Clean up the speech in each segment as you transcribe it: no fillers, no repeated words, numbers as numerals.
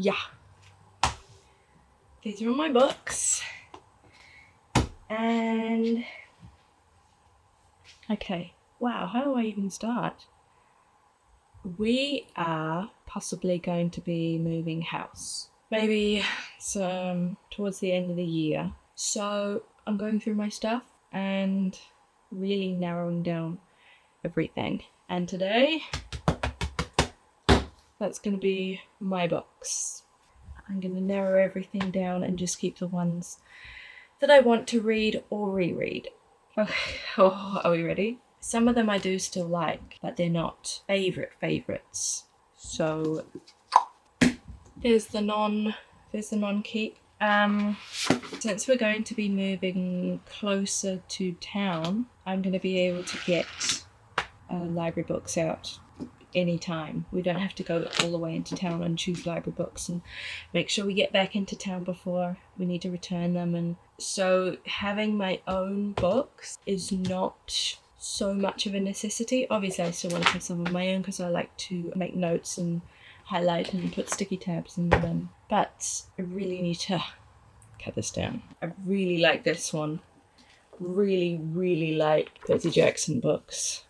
yeah, these are all my books. And okay, wow, how do I even start? We are possibly going to be moving house, maybe towards the end of the year. So I'm going through my stuff and really narrowing down everything. And today, that's going to be my books. I'm going to narrow everything down and just keep the ones that I want to read or reread. Okay, are we ready? Some of them I do still like, but they're not favourites. So there's the non-keep. Since we're going to be moving closer to town, I'm going to be able to get library books out anytime. We don't have to go all the way into town and choose library books and make sure we get back into town before we need to return them. And so having my own books is not so much of a necessity. Obviously I still want to have some of my own because I like to make notes and highlight and put sticky tabs in them, but I really need to cut this down. I really like this one. Really like Percy Jackson books.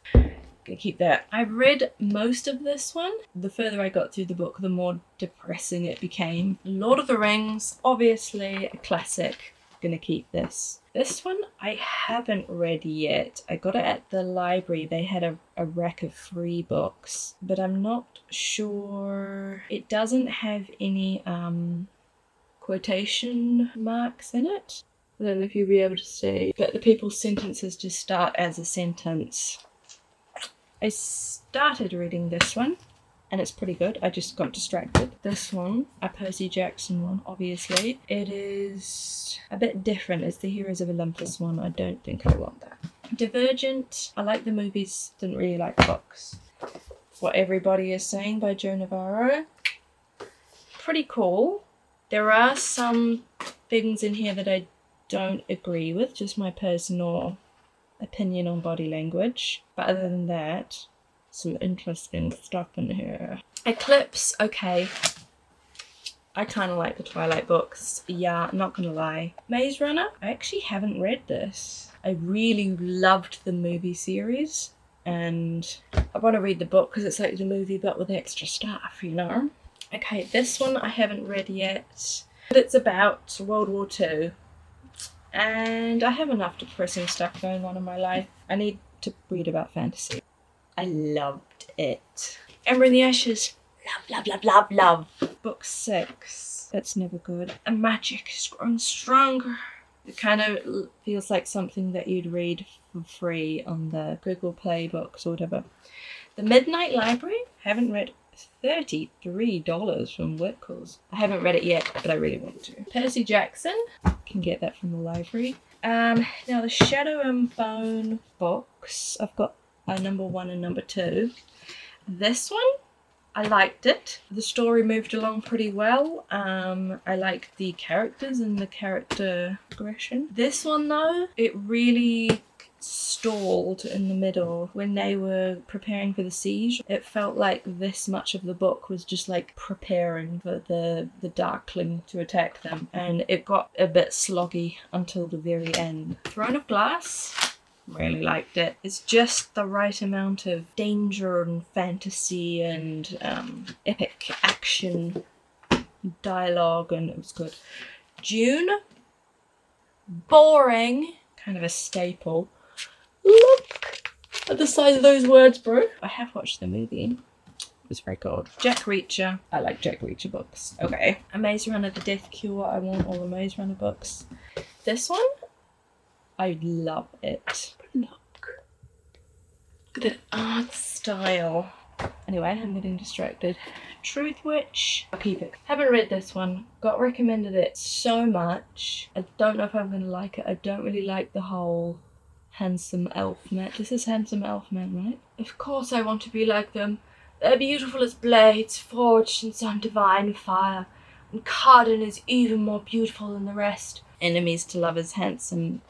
Gonna keep that. I've read most of this one. The further I got through the book, the more depressing it became. Lord of the Rings, obviously a classic. Gonna keep this. This one I haven't read yet. I got it at the library. They had a rack of free books, but I'm not sure. It doesn't have any quotation marks in it. I don't know if you'll be able to see, but the people's sentences just start as a sentence. I started reading this one, and it's pretty good. I just got distracted. This one, a Percy Jackson one, obviously. It is a bit different. It's the Heroes of Olympus one. I don't think I want that. Divergent. I like the movies, didn't really like the books. What Everybody Is Saying by Joe Navarro. Pretty cool. There are some things in here that I don't agree with, just my personal opinion on body language, but other than that, some interesting stuff in here. Eclipse, okay. I kind of like the Twilight books. Yeah, not gonna lie. Maze Runner, I actually haven't read this. I really loved the movie series, and I want to read the book because it's like the movie but with extra stuff, you know? Okay, this one I haven't read yet, but it's about World War II. And I have enough depressing stuff going on in my life. I need to read about fantasy. I loved it. Ember in the Ashes. Love. Book 6. That's never good. And Magic is growing stronger. It kind of feels like something that you'd read for free on the Google Play books or whatever. The Midnight Library. Haven't read. $33 from Wickles. I haven't read it yet, but I really want to. Percy Jackson. Can get that from the library. Now the Shadow and Bone books. I've got number 1 and number 2. This one, I liked it. The story moved along pretty well. I liked the characters and the character progression. This one though, it really stalled in the middle when they were preparing for the siege. It felt like this much of the book was just like preparing for the Darkling to attack them, and it got a bit sloggy until the very end. Throne of Glass, really liked it. It's just the right amount of danger and fantasy and epic action dialogue, and it was good. Dune, boring, kind of a staple. Look at the size of those words, bro. I have watched the movie. It was very good. Jack Reacher. I like Jack Reacher books. Okay. A Maze Runner, The Death Cure. I want all the Maze Runner books. This one, I love it. Look at the art style. Anyway, I'm getting distracted. Truth Witch. I'll keep it. Haven't read this one. Got recommended it so much. I don't know if I'm going to like it. I don't really like the whole handsome elf man. This is handsome elf man, right? Of course I want to be like them. They're beautiful as blades, forged in some divine fire. And Carden is even more beautiful than the rest. Enemies to lovers, handsome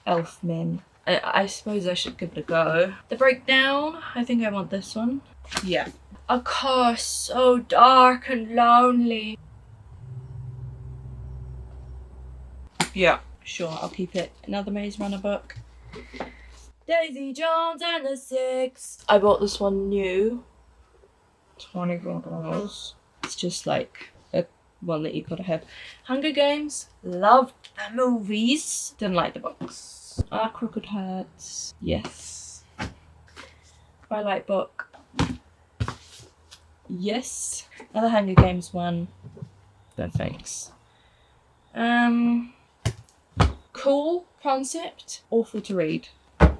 elf men. I suppose I should give it a go. The Breakdown. I think I want this one. Yeah. A curse so dark and lonely. Yeah, sure, I'll keep it. Another Maze Runner book. Daisy Jones and the Six. I bought this one new. $24. It's just like a one that you gotta have. Hunger Games. Loved the movies. Didn't like the books. Crooked Hearts. Yes. Twilight book. Yes. Another Hunger Games one. No thanks. Cool concept. Awful to read. It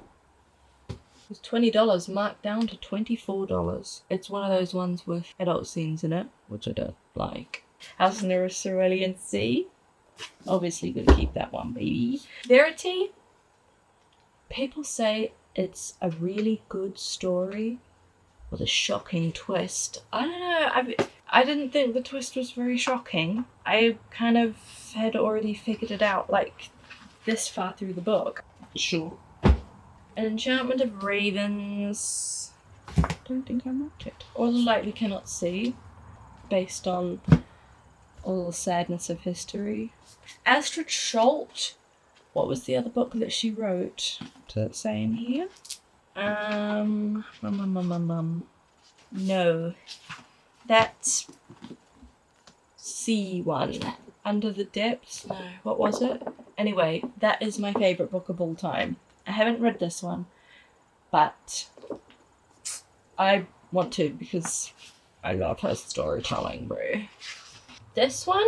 was $20, marked down to $24. It's one of those ones with adult scenes in it, which I don't like. House in the Cerulean Sea. Obviously gonna keep that one, baby. Verity. People say it's a really good story with a shocking twist. I don't know, I didn't think the twist was very shocking. I kind of had already figured it out like this far through the book. Sure. An Enchantment of Ravens. Don't think I marked it. Or the Light We Cannot See, based on all the sadness of history. Astrid Schultz. What was the other book that she wrote? Does it say in here? No. That's C one. Under the Depths? No. What was it? Anyway, that is my favourite book of all time. I haven't read this one, but I want to because I love her storytelling, bro. This one,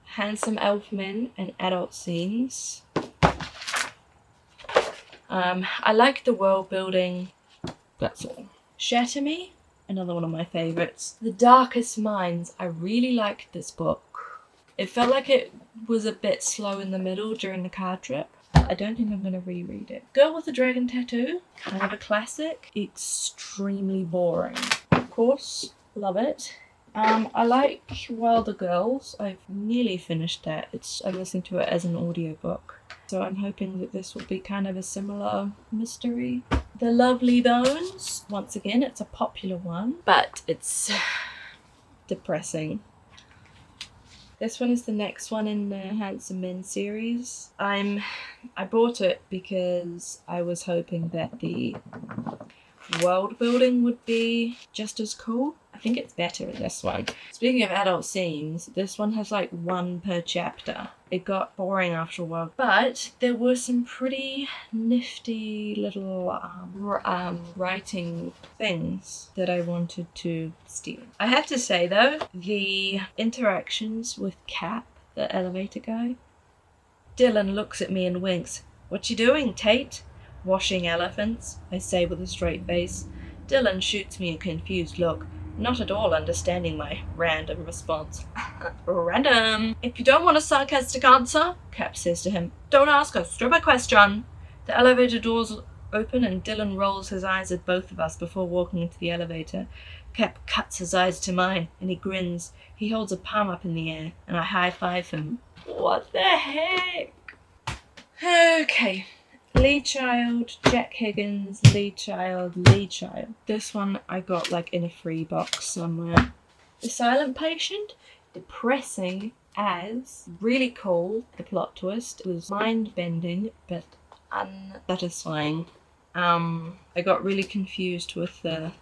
Handsome Elf Men and Adult Scenes. I like the world building, that's all. Shatter Me, another one of my favourites. The Darkest Minds, I really liked this book. It felt like it was a bit slow in the middle during the car trip. I don't think I'm going to reread it. Girl with a Dragon Tattoo, kind of a classic. Extremely boring. Of course, love it. I like Wilder Girls. I've nearly finished that. I'm listening to it as an audiobook. So I'm hoping that this will be kind of a similar mystery. The Lovely Bones. Once again, it's a popular one, but it's depressing. This one is the next one in the Handsome Men series. I bought it because I was hoping that the world building would be just as cool. I think it's better in this one. Speaking of adult scenes, this one has like one per chapter. It got boring after a while, but there were some pretty nifty little writing things that I wanted to steal. I have to say though, the interactions with Cap, the elevator guy, Dylan looks at me and winks. "What you doing, Tate?" "Washing elephants," I say with a straight face. Dylan shoots me a confused look, not at all understanding my random response. Random. "If you don't want a sarcastic answer," Cap says to him, "don't ask a stupid question." The elevator doors open and Dylan rolls his eyes at both of us before walking into the elevator. Cap cuts his eyes to mine and he grins. He holds a palm up in the air and I high-five him. What the heck? Okay. Lee Child, Jack Higgins, Lee Child. This one I got like in a free box somewhere. The Silent Patient, depressing as really cool. The plot twist was mind-bending but unsatisfying. I got really confused with the...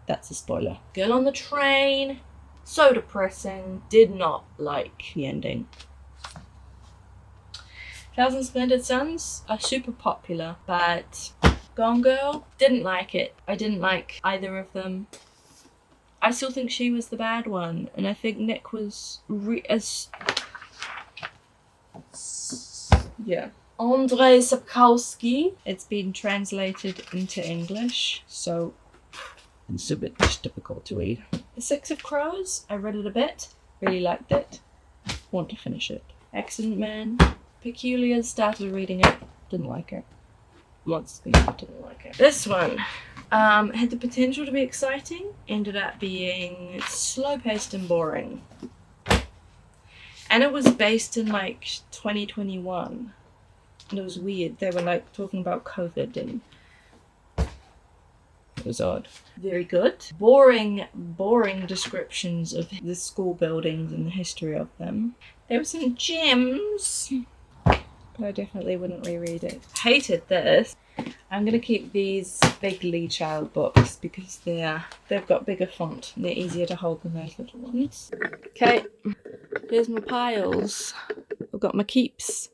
That's a spoiler. Girl on the Train, so depressing. Did not like the ending. Thousand Splendid Suns are super popular, but Gone Girl, didn't like it. I didn't like either of them. I still think she was the bad one, and I think Nick was yeah. Andrzej Sapkowski. It's been translated into English, so it's a bit difficult to read. The Six of Crows, I read it a bit, really liked it, want to finish it. Accident Man. Peculiar, started reading it, didn't like it. Once didn't like it. This one had the potential to be exciting, ended up being slow-paced and boring. And it was based in like 2021. And it was weird. They were like talking about COVID and was odd. Very good. Boring descriptions of the school buildings and the history of them. There were some gems, but I definitely wouldn't reread it. Hated this. I'm going to keep these big Lee Child books because they've got bigger font. They're easier to hold than those little ones. Okay, here's my piles. I've got my keeps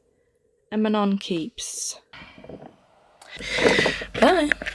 and my non-keeps. Bye.